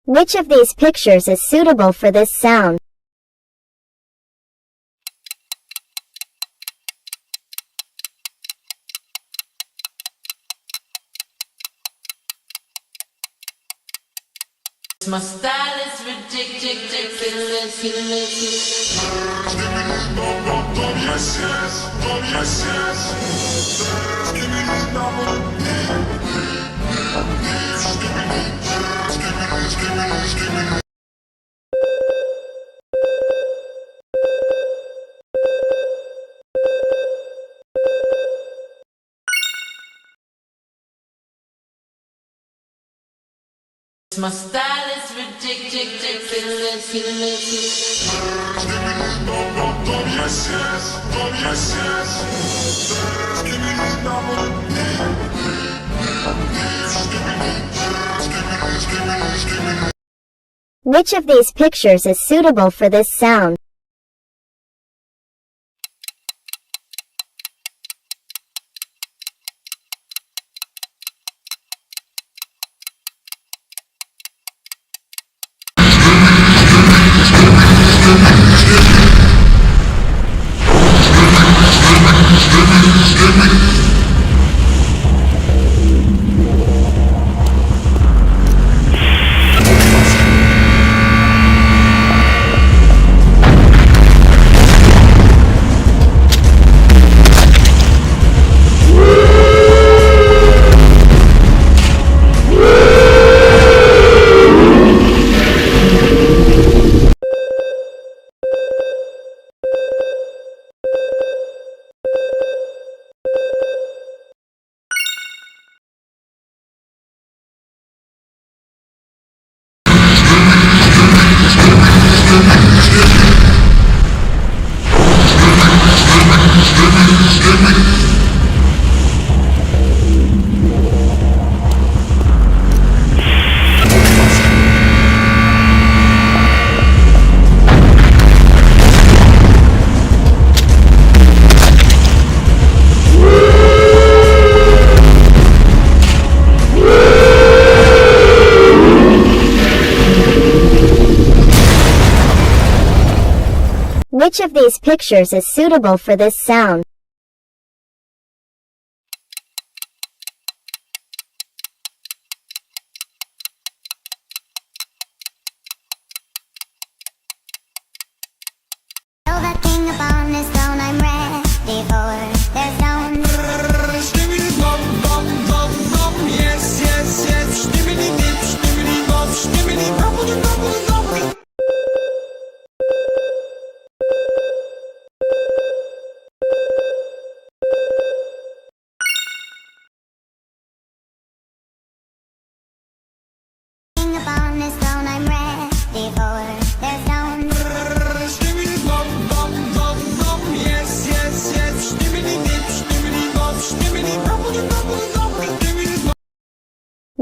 Which of these pictures is suitable for this sound? My style is ridiculous. My style is ridiculous. Which of these pictures is suitable for this sound? Which of these pictures is suitable for this sound?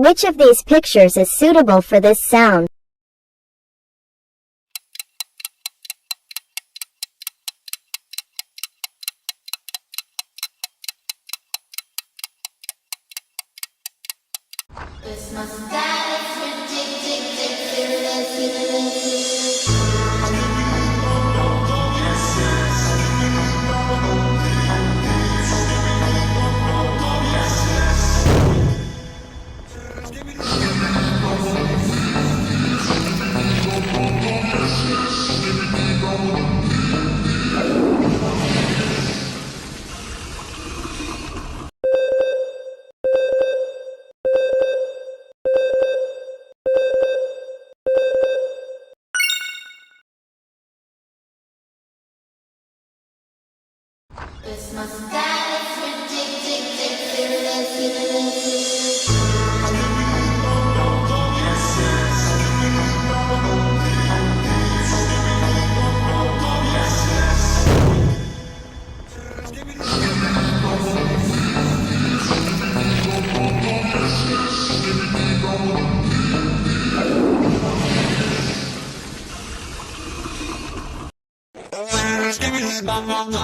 Which of these pictures is suitable for this sound?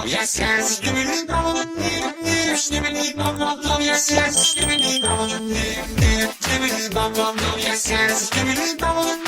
Yes, yes, give me the ball, give me the ball, yes, yes, give me the ball, give me the ball, yes, yes, give me the ball.